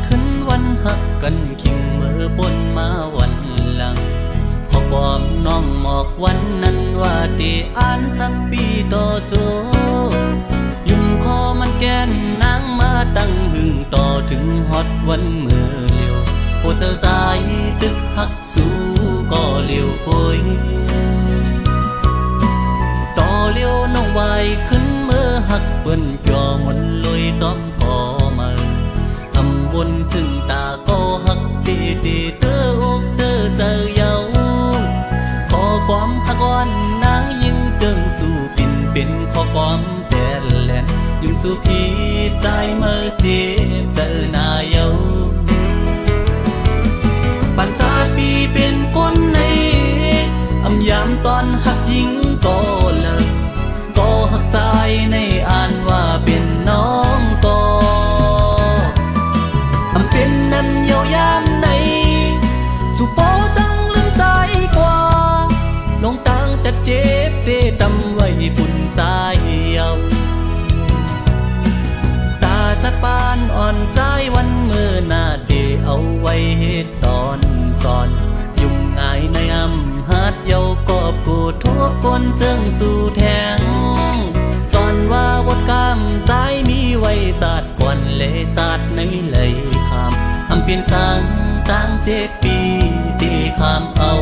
ขึ้นวันหักกันขิงมือบนมาวันหลังขอความน้องหมอกวันนั้นว่าที่อ่านทักปีต่อโจยุ่มคอมันแกนนางมาตั้งหึงต่อถึงฮอดวันเมื่อเลียวโอเธอสายตึกหักสู้ก็เลียวโอยต่อเลียวน้องไว้ขึ้นเมื่อหักเปิ้นจ่อมนลอยซ้อมก่อมาทำบนถึงตาก็หักดีดีเธออกเธอเจอเยาขอความหักอ่อนนางยิ่งเจิงสู่ปิ่นเป็นขอความแต่แลนยิ่งสู่พี่ใจเมื่อเจ็บเจอหน้าเยาปัญจาปีเป็นคนในอำยามตอนหักยิ่งก็เลิกก็หักใจในอ่านว่าเป็นน้องก็อำเป็นนั้นเยาวยามในสุโปจังลืมใจกว่าลงตังจะเจ็บเดตำไว้ปุ่นใจเยาตาจัดปานอ่อนใจวันเมื่อหน้าเดเอาไว้เหตุตอนสอนยุ่งง่ายในอำหัดเยากอบกูทุกคนเจิงสู่แทงสอนว่าวดกามใจมีไว้จัดก่อนเลยจัดในเลยคำอำเปลี่ยนสังตั้ง7 ปีที่คำเอา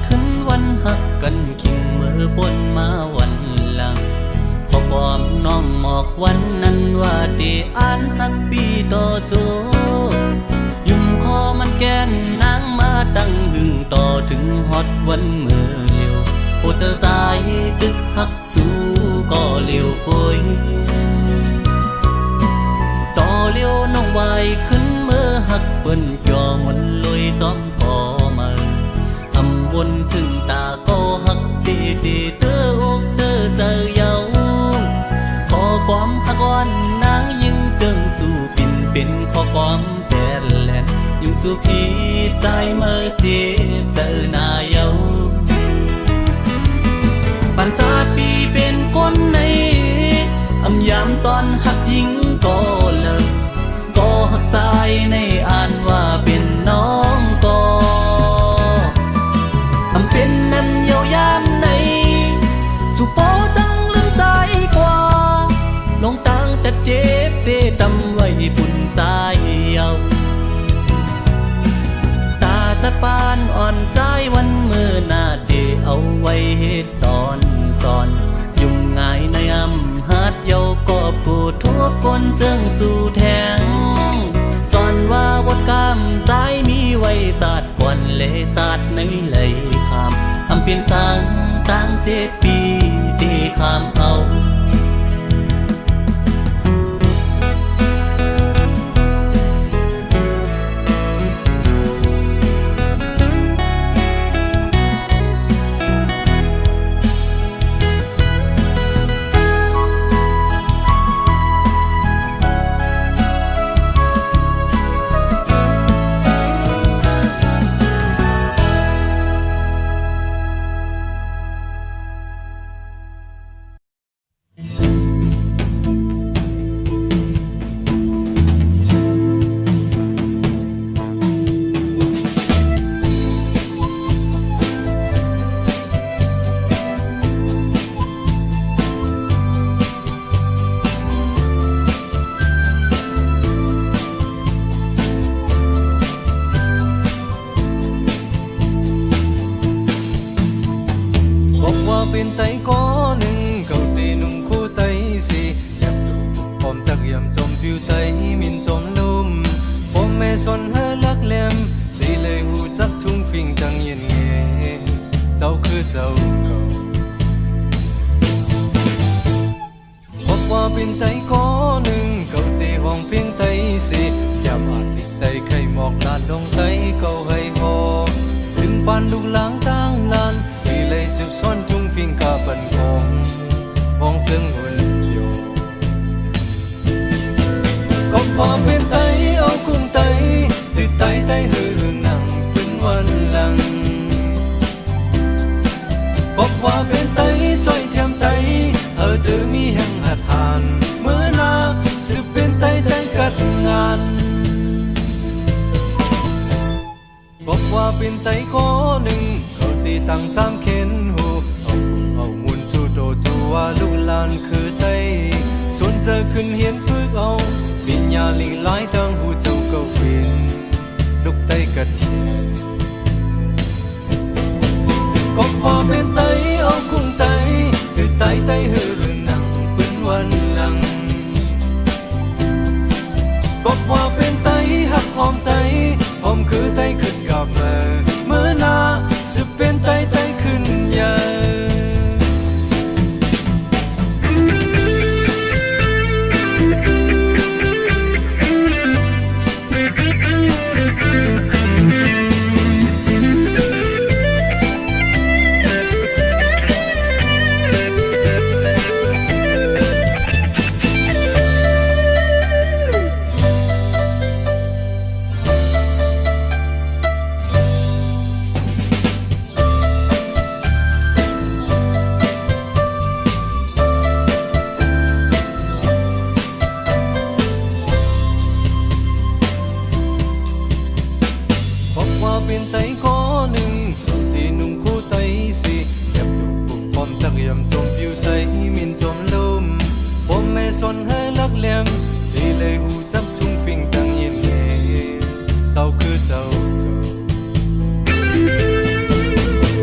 ขึ้นวันหักกันขิงเมื่อบนมาวันหลังขอความน้องหมอกวันนั้นว่าที่อ่านหักปีต่อโจยุ่มคอมันแกนนางมาตั้งหึงต่อถึงฮอดวันเมื่อเลียวโอเธอสายตึกหักสู้ก็เลียวโอยต่อเลียวน้องไว้ขึ้นเมื่อหักเปิ้นจ่อมนลอยซ้อมก่อมาบนถึงตาก็หักดีดีเธออกเธอเจอเยาขอความหักอ่อนนางยิ่งเจิงสู่ปิ่นเป็นขอความแต่แลนยิ่งสู่พี่ใจเมื่อเจ็บเจอหน้าเยาปัญจาปีเป็นคนในอำยามตอนหักยิ่งก็เลิกก็หักใจในอ่านว่าเป็นน้องก็อำเป็นนั้นเยาวยามในสุโปจังลืมใจกว่าลงตังจะเจ็บเดตำไว้ปุ่นใจเยาตาจัดปานอ่อนใจวันเมื่อหน้าเดเอาไว้เหตุตอนสอนยุ่งง่ายในอำหัดเยากอบกูทุกคนเจิงสู่แทงสอนว่าวดกามใจมีไว้จัดก่อนเลยจัดในเลยคำอำเปลี่ยนสังตั้ง7 ปีที่คำเอาเป็นไตก้อหนึ่งเก่าตีนุ่งคู่ไตสียับดูพร้อมตักยำจมผิวไตมินจมลุ่มผมแม่สนเฮลักแหลมตีเลยหูจักทุ่งฟิงจังเย็นเงเจ้าคือเจ้าเก่าพบว่าเป็นไตก้อหนึ่งเก่าตีห้องเพียงไตสียามอาจติดไต tay khay mọc làn đông tay câu hay hò đừng pan lục lãng tang lan vì lấy sụp xoan chung phiên cả phần con bong sương hồn nhiều có bỏ bên tay áo cùng tay từ tay tay hư nặng quênวันlăng có qua bên tay trôi thêm tay ở từ mi hàng hạt hàn mưa na sự bên tay tay cắt ngàn có qua bên tay có nângเขาตีตังจามเข็นหูเอามุนจูโดจูว่าลูกลานคือไตส่วนเจอขึ้นเห็นพึกเอาวิญญาลิงหลายตังหูเจ้าก็เวียนลูกไตกัดเขียนก็พอเป็นไตเอากุ้งไตคือไตไตหือหนังเป็นวันหลังก็พอเป็นไตหักหอมไตหอมคือไตขึ้นกับเมื่อนาสึเป็นไตไตขึ้นใหญ่เป็นไตก้อหนึ่งตีนุ่งคู่ไตสิแอบดูปุ่มปอมตะเกียมจมผิวไตมินจมลมปมแม่สนให้ลักแหลมตีเลยหูจับทุ่งฟิงตังเย็นเย็นเจ้าคือเจ้า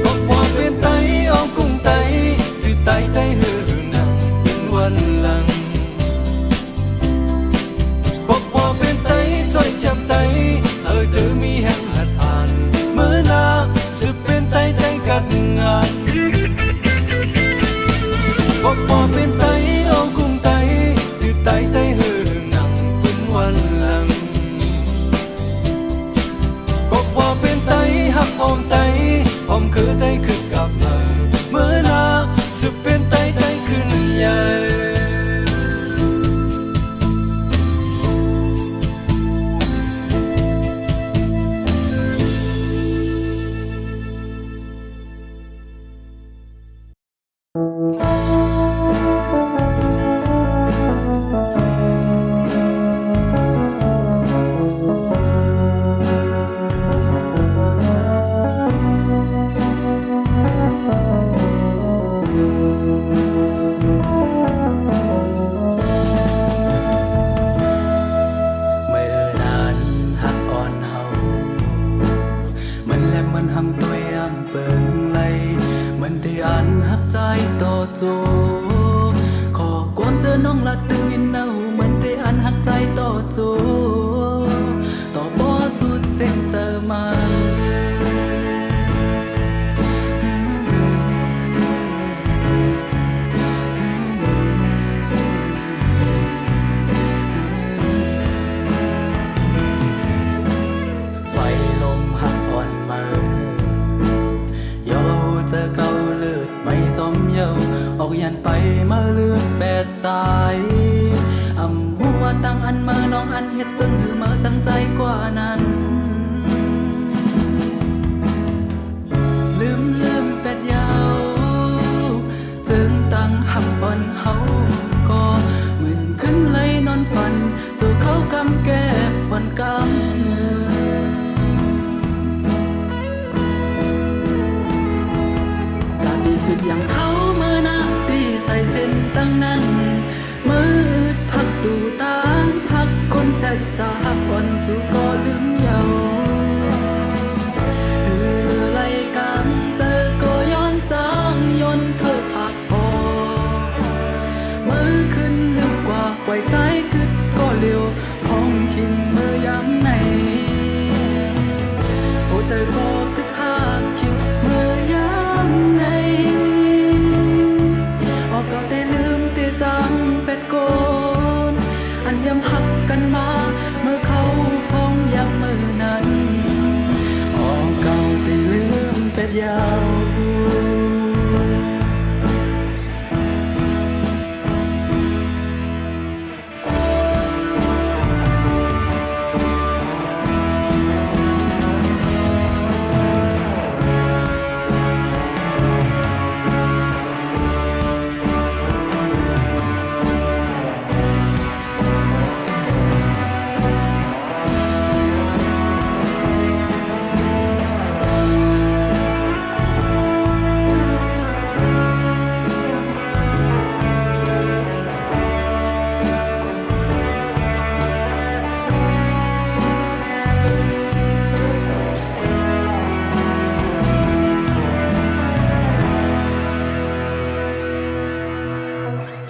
ก็พอเป็นไตออกกุ้งไตคือไตไตหือหนังเป็นวันหลังก็พอเป็นไตจ้อยจำไตเธอมีแห่งหัดผ่านเมื่อนาสึเป็นไตไตกัดงานก็พอเป็นไตเอากุ้งไตคือไตไตหือหนังเป็นวันหลังก็พอเป็นไตหักหอมไตหอมคือไตคือกับเมื่อนาสึเป็นไตไตขึ้นใหญ่ขอความเจอน้องละตึงยินเอาเหมือนที่อันหักใจต่อโจต่อบอสุดเส้นเจอมาไฟลมหักอ่อนมาเยาเจอเก่าเลือดไม่จมเยาออกยันไปมาเลือดแปดใจอำหัวตั้งอันเมื่อน้องอันเฮ็ดจึงหรือเมื่อจังใจกว่านั้นลืมแปดยาวจึงตั้งหับบอนเฮาก็เหมือนขึ้นเลยนอนฝันสู่เขากำแก้บอนกำเงอกาตีสึกอย่างเขาเมื่อนาตีใส่เส้นตั้งนั้นมืดพักตูตางพักคนแสดจากอ่อนสู่ก็ลืม ดยาว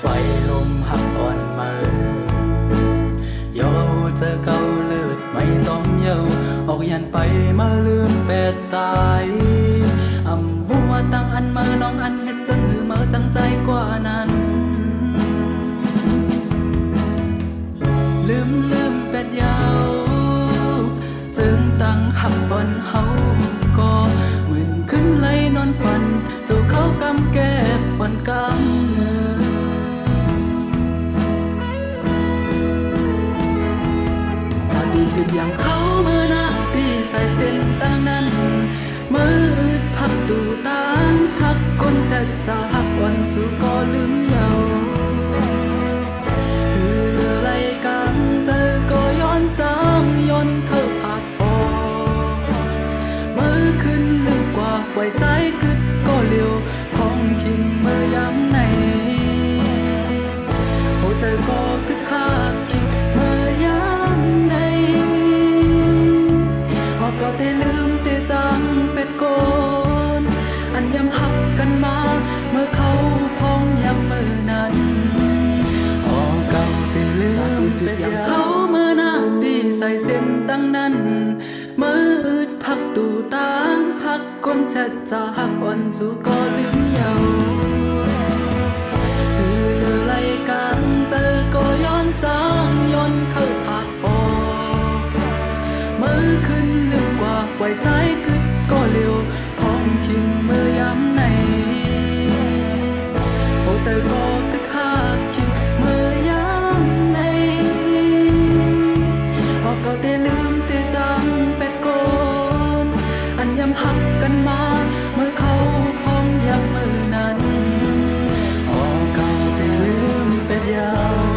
ไฟลมหักอ่อนมือยอเจอเก่าเลือดไม่ต้มเยาออกยันไปมาลืมเป็ดใจอำหัวตั้งอันมือน้องอันเฮ็ดจังหือมือจังใจกว่านั้น ลืมเป็ดยาวจึงตั้งหักบนเฮาก็เหมือนขึ้นไหลนอนฝันสู่เขากำแก้บนกำเงือที่สิบอย่างเขาเมื่อนาที่ใส่เส้นตั้งนั้นมืออึดพักตูตางหักคนเสร็จจะหักวันสู่ก็ลืมเยาคือเรือไรกันเจอก็ย้อนจางย้อนเข้าผาดออกมือขึ้นลืมกว่าปล่อยใจกึดก็เลี้ยวของคิงเมื่อย้ำในโอ้ใจก็กึดหักคิงเมื่อย้ำในก็เตลืมเตจังเป็ดโกนอันยำหักกันมาเมื่อเขาพองยำมือนั้นเก่าเตลืมเป็ดอย่างเขาเมื่อนาที่ใส่เส้นตั้งนั้นมืออึดพักตูตางหักคนเสร็จจะหักอ่อนสู่ก็ลืมเยาคือเลือไรกันเจอก็ย้อนจางย้อนเข้าผาออกมือขึ้นลืมกว่าปล่อยใจกึดก็เร็วพองคิงเมื่อย้ำในโอ้ใจก็กึดหักคิงเมื่อย้ำในพอเก่าเตลืมเตจังเป็ดโกนอันย้ำหักกันมาเมื่อเขาพองย้ำมือนั้นเก่าเตลืมเป็ดยาว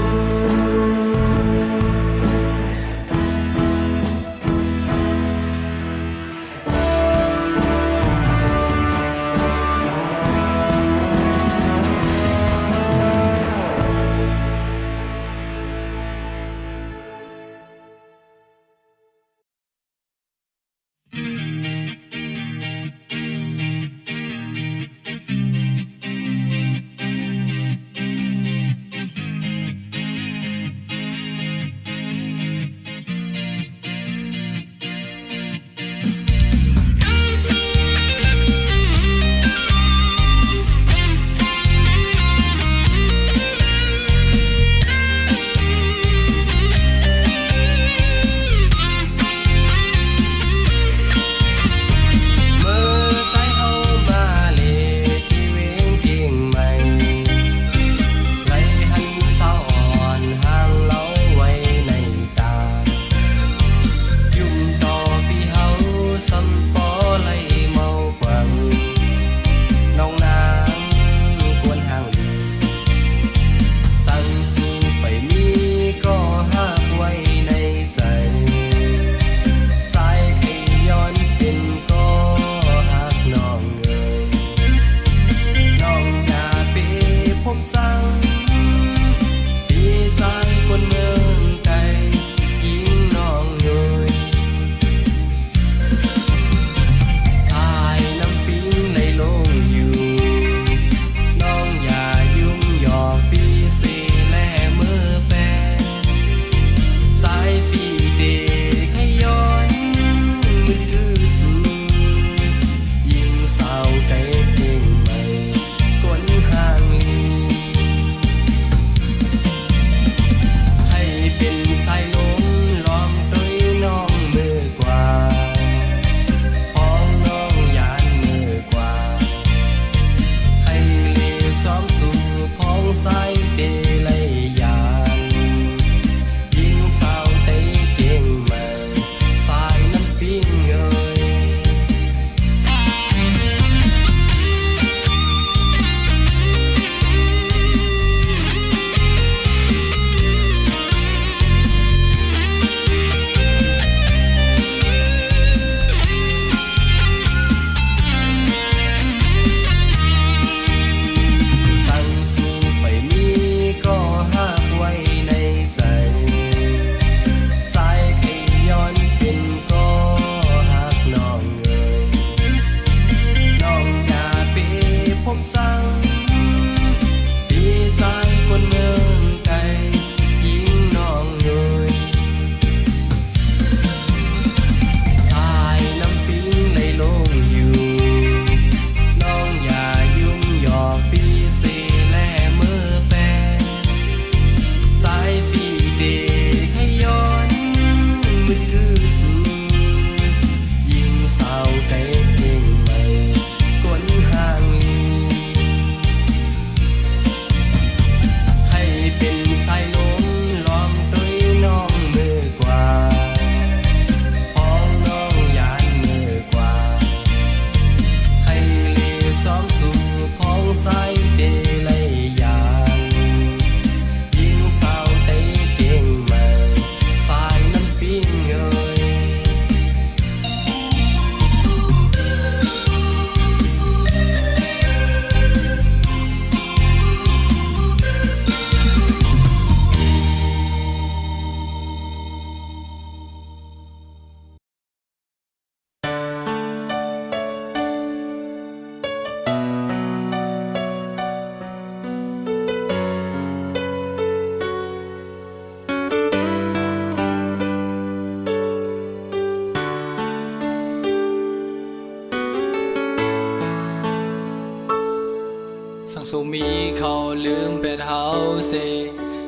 สูมีเขาลืมเป็ดเฮาเซ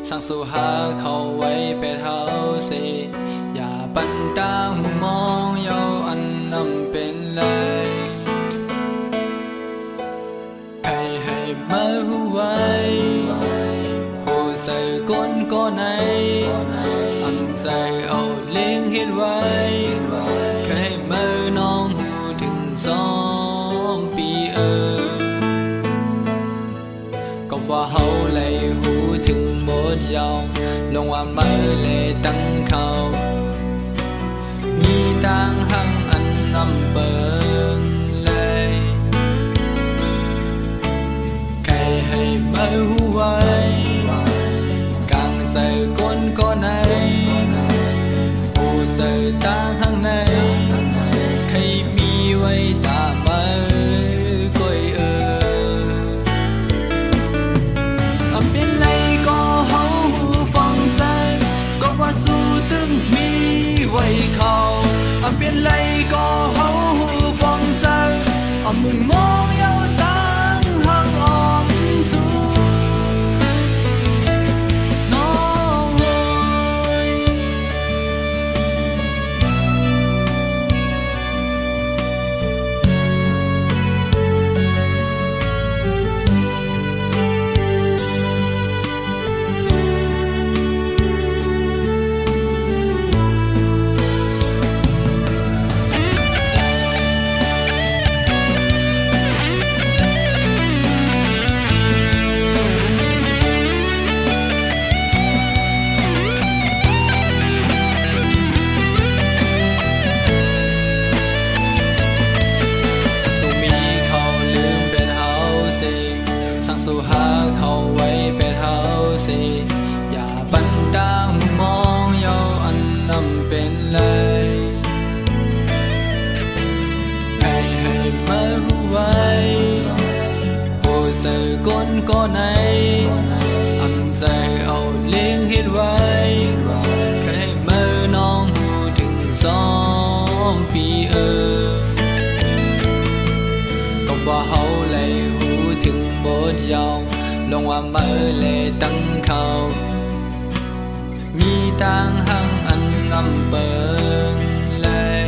สั่งสู่หาเขาไว้เป็ดเฮาเซอย่าปันตาหูมองเยาอันนำเป็นเลยให้มาหูไว้หูใส่ก้นก็ไหนอันใจเอาเลี้ยงเห็นไว้ให้มาน้องหูถึง2 ปีก็ว่าเฮาเลยหูถึงหมดยาวลงว่าไม่เลยตั้งเขามีต่างหังอันนำเบิงเลยใครให้มาหูไว้กลางใส่ก้นก็ไหนหูใส่ต่างหังไหนใครมีไว้ตามมาก้อยเป็นไรก็เฮาหูปองใจก็ว่าสู้ตึงมีไว้เขาเป็นไรก็เฮาหูปองใจมึงมองยาวตั้งหังออมสู้น้องเอ้ยสู่หาเขาไว้เป็นเฮาสิอย่าปันตาหูมองเยาอันนำเป็นเลยให้มาหูไว้หูใส่ก้นก็ไหนอันใจเอาเลี้ยงเห็นไว้ให้มาน้องหูถึง2 ปีก็ว่าเฮาเลยหูถึงหมดยาวลงว่ามือเลยตั้งเขามีต่างหังอันนำเบิงเลย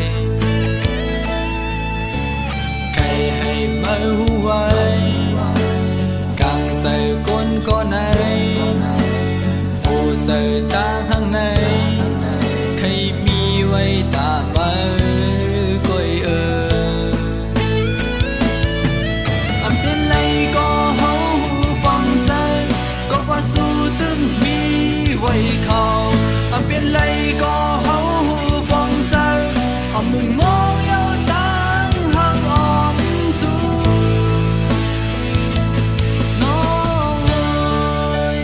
ใครให้มาหูไว้กลางใส่ก้นก็ไหนหูใส่ต่างหังไหนใครมีไว้ตามมาก้อยเป็นไรก็เฮาหูปองใจก็ว่าสู้ตึงมีไว้เขาเป็นไรก็เฮาหูปองใจมึงมองยาวตั้งหังออมสู้น้องเอ้ย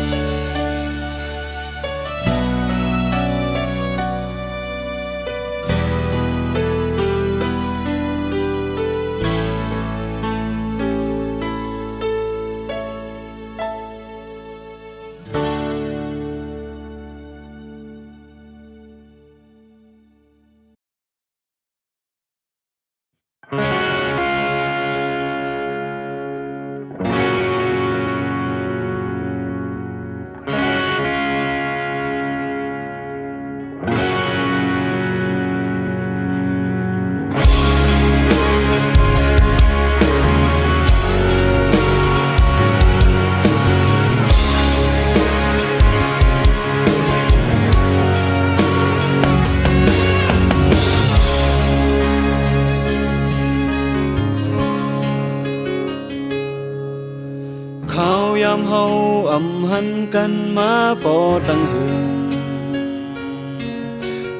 ข้าวยามเฮาอำหันกันมาปอตั้งหึง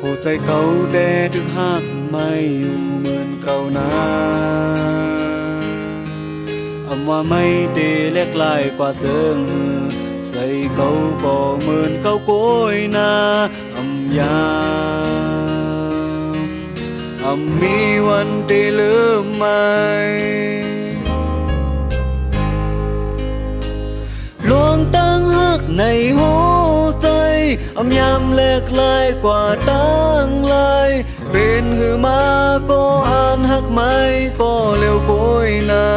หัวใจเก่าแต่ถึกหักไม่อยู่เหมือนเก่านาว่าไม่ได้เล็กลายกว่าเสืองใส่เก่าก็เหมือนเก่าโกยนายามมีวันที่ลืมไหมลวงตั้งหักในหัวใจยามเล็กลายกว่าตั้งลายเป็นหือมาก็อ่านหักไม่ก็เร็วโกยนา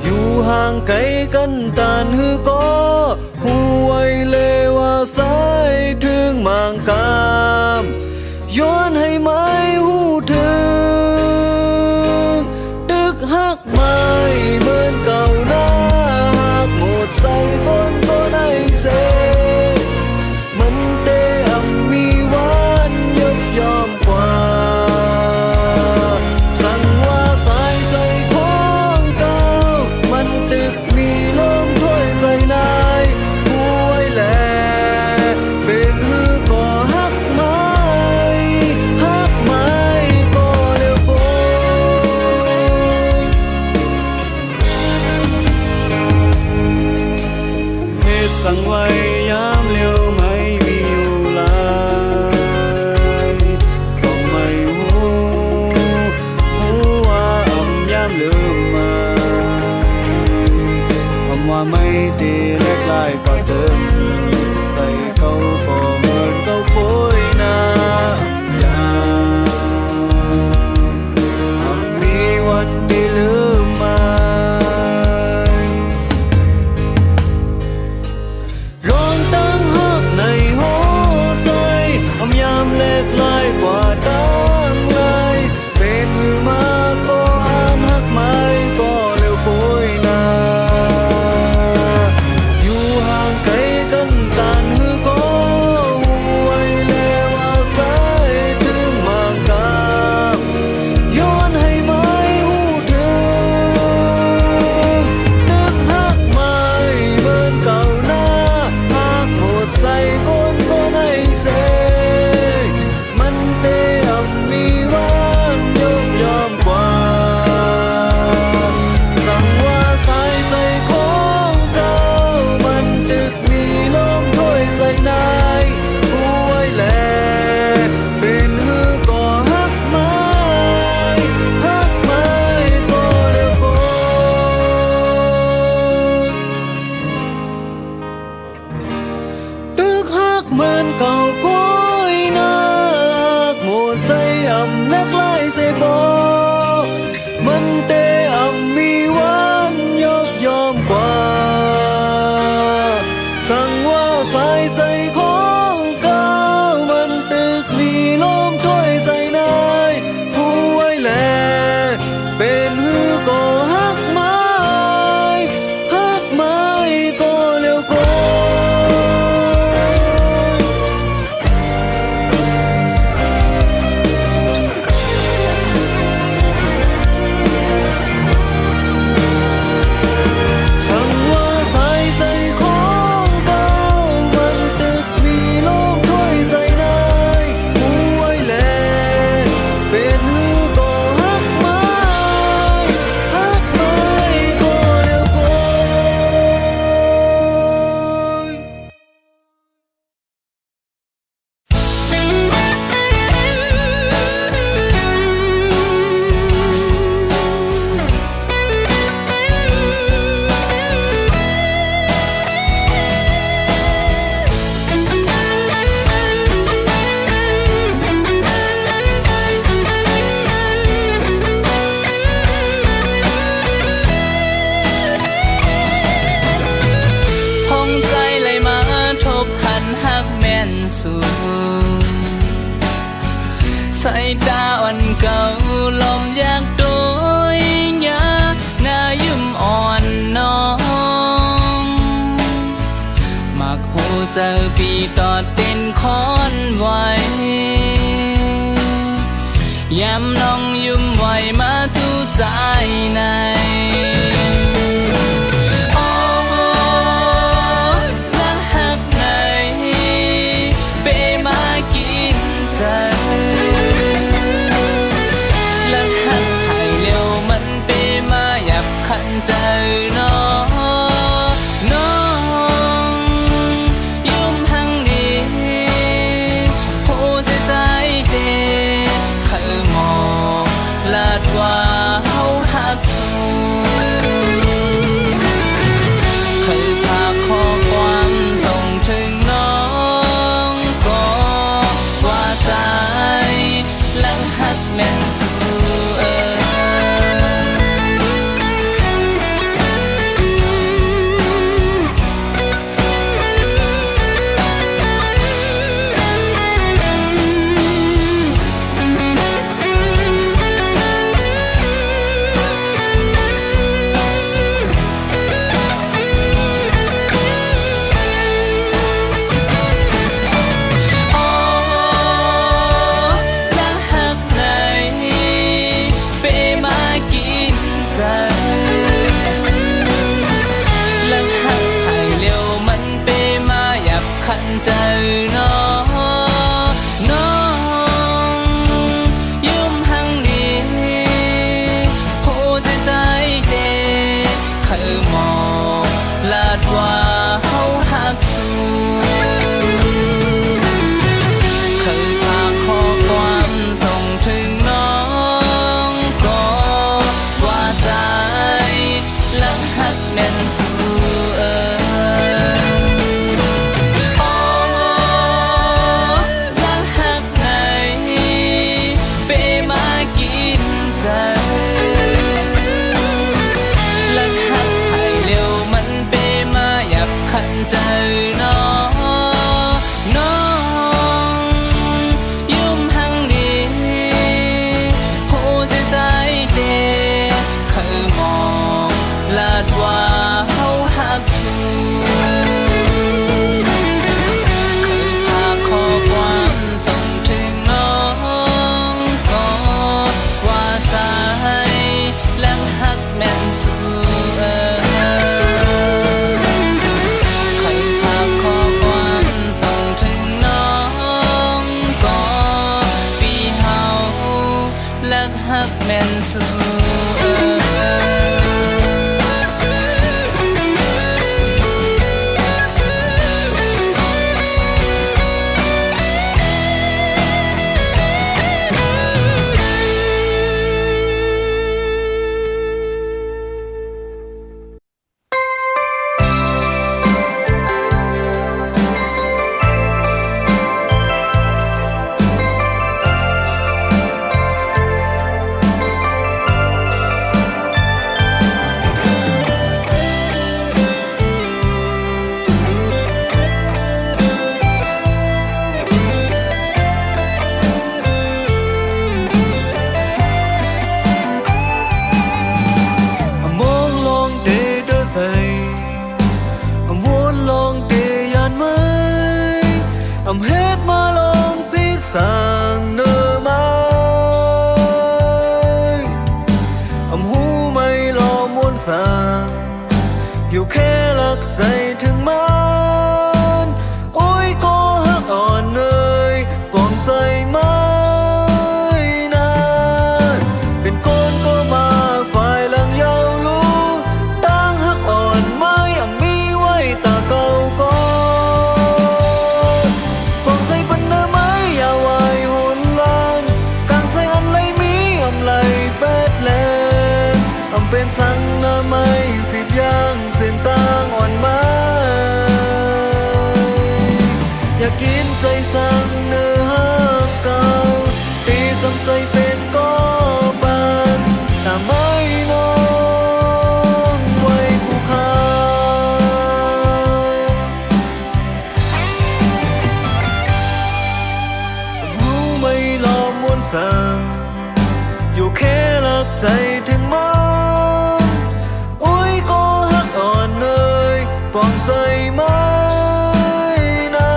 อยู่ห างไกลกันตานฮือก็หูไว้เลยว่าสายถึงมางกามย้อนให้ไม้หูถึงตึกหักไม้เหมือนเก่าหน้าหักหมดใส่คนก็ได้เสมันเตอำมีวันยกยอมกว่าสั่งว่าสายใส่ของเก่ามันตึกมีลมถ้วยใส่นายผู้ไว้แลเป็นมือก่อหักไม้ก็เร็วโกเหตุสั่งไว้ยามเร็วไม่มีอยู่หลายส่งไม่หูว่ายามลืมมาว่าไม่ดีเล็กลายก็เสริมใส่เขาก็เหมือนเขาโปยนามีวันที่ลืมมาร้องตั้งหักในหัวใจยามเล็กลายกว่าตั้งไงเป็นมือมาก็อ่านหักไม้ก็เร็วโปยนาอยู่ห่างไกลกันตานฮือก็ไว้แล้วว่าสายถึงมางกามย้อนให้ไม้หูถึงนึกหักไม้เหมือนเก่าหน้าหักหมดใส่คนก็ได้เสมันเตอำมีวันยกยอมกว่าสั่งว่าสายใส่ของเก่ามันตึกมีลมถ้วยใส่นายผู้ไว้แลเป็นฮือก่อหักไม้ก็เร็วโกตึกหักเหมือนเก่าก้อยนาหักหมดใจเล็กลายเสบอกมันเตมีวันยกยอมกว่าสั่งว่าสายใจของเก่ามันตึกมีลมถ้วยใส่นายผู้ไว้แลเป็นฮือก็หักไม้ก็เร็วโกสั่งว่าสายใจของเก่ามันตึกมีลมถ้วยใส่นายผู้ไว้แลเป็นฮือก็หักไม้ก็เร็วโก พองใจเลยมาทบหันหักแม่นสูงสายตาอ่อนเก่าลมอยากโดยยาหน้ายิ้มอ่อนน้องมักหูเจอปีตอดเต้นคอนไว้ยามน้องยิ้มไหวมาจูใจในใจน้องยุ่มหังนี้ผู้ใจเด็กเคยมองลาดว่าเฮาหักสูเคยพาข้อความส่งถึงน้องก็ว่าใจหลังหักแม่นสู ใจน้องน้องยุ่มหังดีโหจะใจเจเคยมองลาดว่าเฮาหักสูเคยพาข้อความส่งถึงน้องก็ว่าใจและหักแม่นสูเคยพาข้อความส่งถึงน้องก็ปีเฮาและหักแม่นสูhết mà lòng biết rằng nơ mai hu mây lo muốn rằng dù khe lạc dày thương man ôi có hát on nơi còn dày mai nan bên con có mà phải lặng nhau lu đang hát on mai mi quay ta cầu conเป็นสังนาไม่สิบย่างเส้นตางอ่อนไม้อยากกินใจสั่งเนื้อห้ามเก่าตีจำใจเป็นก็บันแต่ไม่น้องไว้ผู้ค้ารู้ไม่ลอมวนสั่งอยู่แค่หลักใจถึงมาปองใจไหมนะ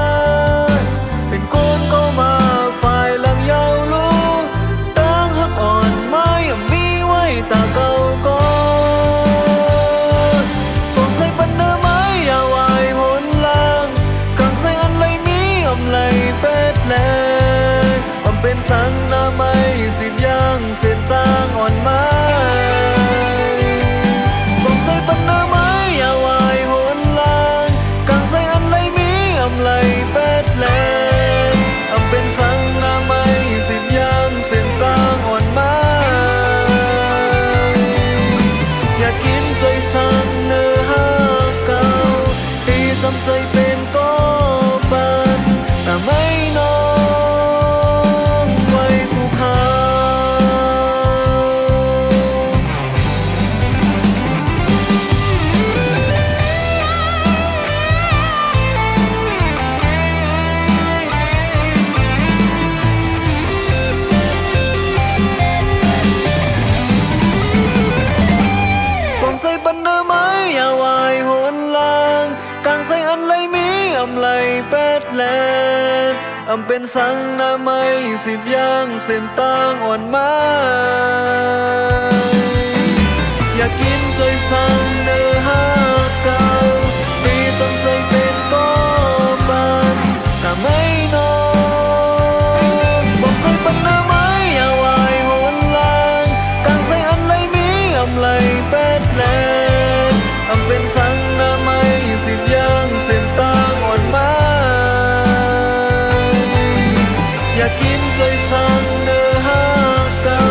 เป็นคนก็มาฝ่ายหลังยาวลูตั้งหักอ่อนไม่มีไว้ตาเก่าก่อนปองใจปันเนื้อไม้อย่าไหวหนลางกังใจอันไรมีไรเป็ดแลเป็นสังนาไม่สิบย่างเส้นตางอ่อนไม้ปองใจปันเนื้อไม้อย่าไหวเลยเป็ดแลเป็นสังนาไม่สิบย่างเส้นตางอ่อนไม้อยากกินใจสั่งเนื้อห้าเก่าตีจำใจเป็นก็บันแต่ไม่น้องไว้ผู้ค้าปันเนื้อไม้อย่าไหวหนลางกางใส่อันไรมีไรเป็ดแลเป็นสังนาไม่สิบย่างเส้นตางอ่อนไม้อยากกินใจสั่งเนื้อห้าเก่าตีจนใจเป็นก็บันแต่ไม่น้องบอกใส่ปันเนื้อไม้อย่าไหวหนลางกางใส่อันไรมีไรเป็ดแลเป็นสังนาไม่สิบย่างเส้นตางอ่อนไม้อยากกินใจสั่งเนื้อห้าเก่า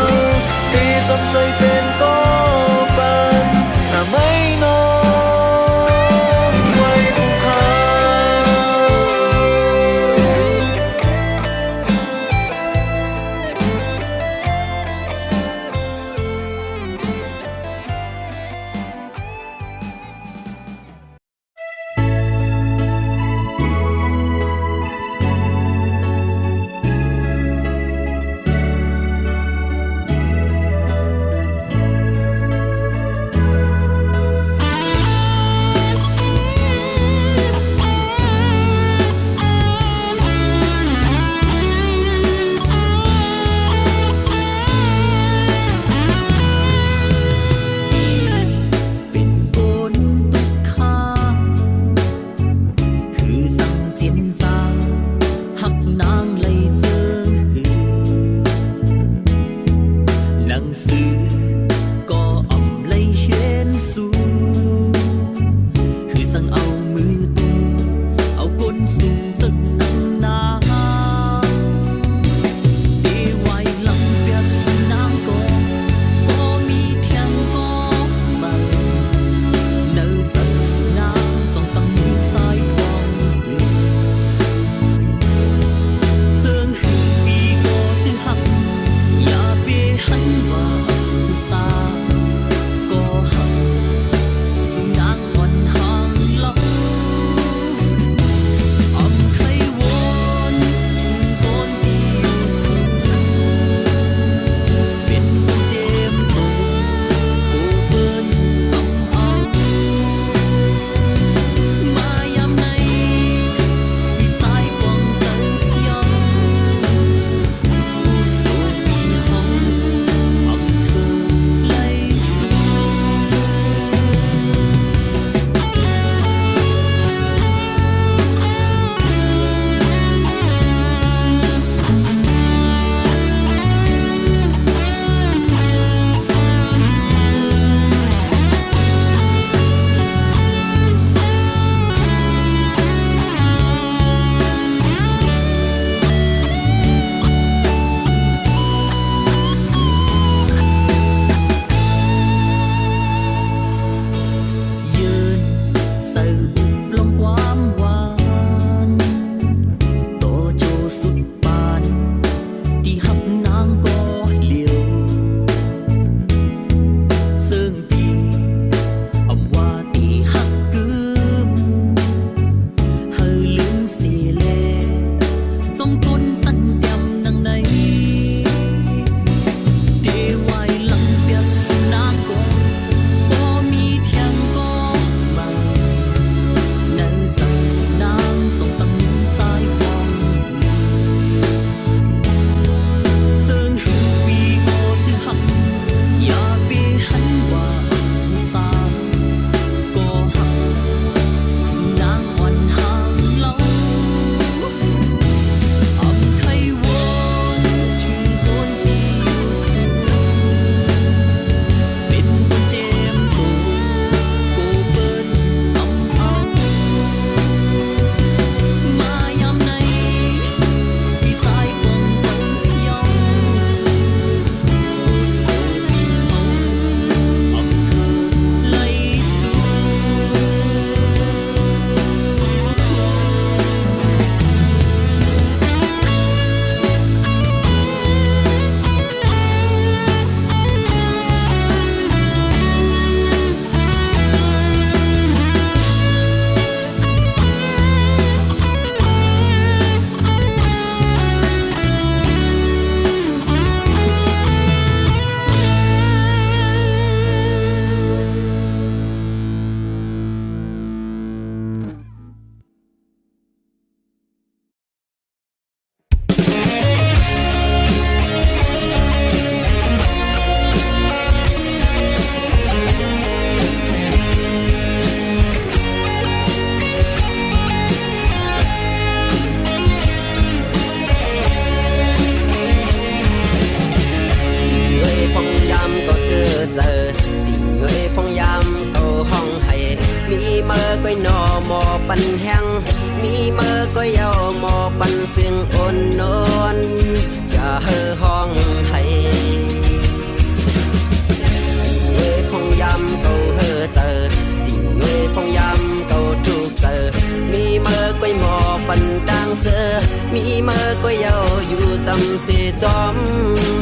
ำที่จอม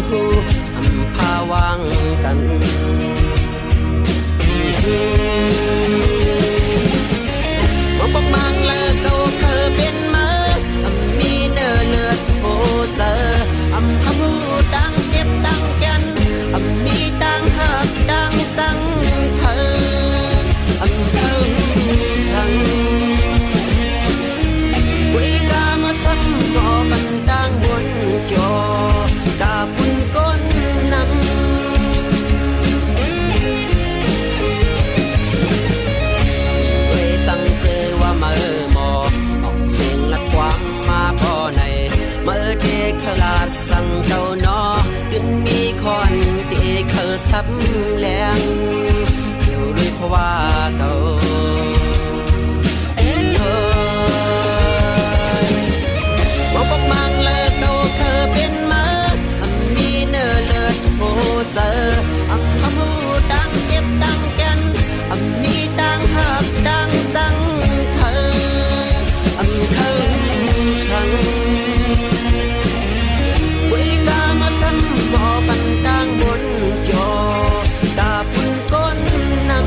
หูอำพาวางกันมองปกบางเลอเก่าเคยเป็นมามีเนื้อเลือดโหเจอคำหูดังเจ็บดังกันมีดังหักดังจังเพอเทิงสังกุยกามาซ้ำบ่บันดังบนจอกาปุ่นก้นนำสั่งเจอว่าเมื่อหมอออกเสียงละความมาพอในเมื่อเด็กขลาดสั่งเจ้านอดึงมีคอนเด็กเขาซับแรงเกี่ยวด้วยเพราะว่าเก่าบอกบอกมังเลยเก่าเคยเป็นมามีเนื้อเลือดโหเจอคำพูดดังเจ็บดังกันมีดังหักดังจังเพอเทิงสังกุยกามาซ้ำบ่ปันดังบนจอกาปุ่นก้นนำ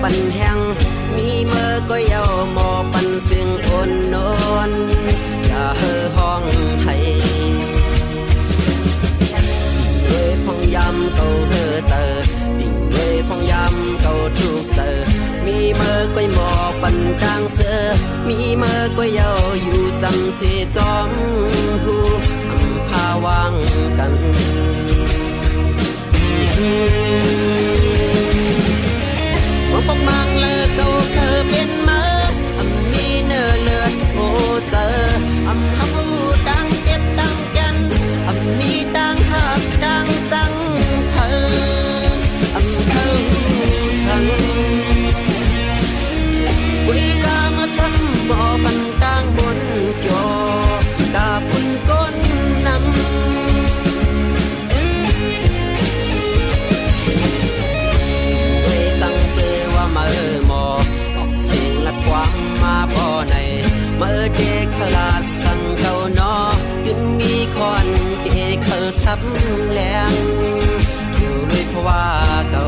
ปันแห้งมีเมื่อก็เยาหมอปันเสียงอ่อนนอนอย่าเห่อห้องให้ด้วยพองยำเก่าเห่อเจอดิ่งด้วยพองยำเก่าถูกเจอมีเมื่อก็หมอปันจางเสือมีเมื่อก็เยาอยู่จำที่จอมหูอำพาวางกันบอกบอกมังเลยเก่าเคยเป็นมามีเนื้อเลือดโหเจอคำพูดดังเจ็บดังกันมีดังหักดังจังเพอเทิงสังกุยกามาซ้ำบ่บันดังบนจอกาปุ่นก้นนำเมื่อหมอออกเสียงละความมาพอในเมื่อเด็กขลาดสั่งเก่านอดึงมีคอนเด็กเขาซับแรงอยู่ด้วยเพราะว่าเก่า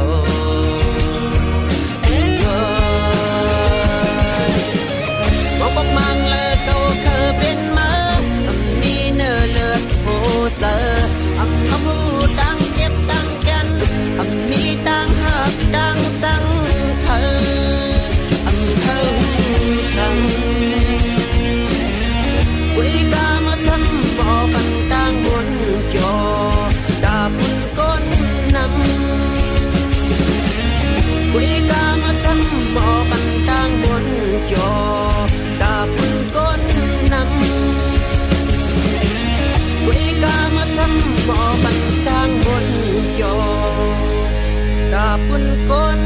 บอกบอกมังเลยเก่าเคยเป็นมามีเนื้อเลือดโหเจอคำพูดดังเจ็บดังกันมีดังหักดังจังเพอเทิงสังกุยกามาซ้ำบ่ปันดังบนจอกาปุ่นก้นนำกุยกามาซ้ำบ่ปันดังบนจอกาปุ่นก้นนำกุยกามาซ้ำบ่ปันดังบนจอกาปุ่นก้น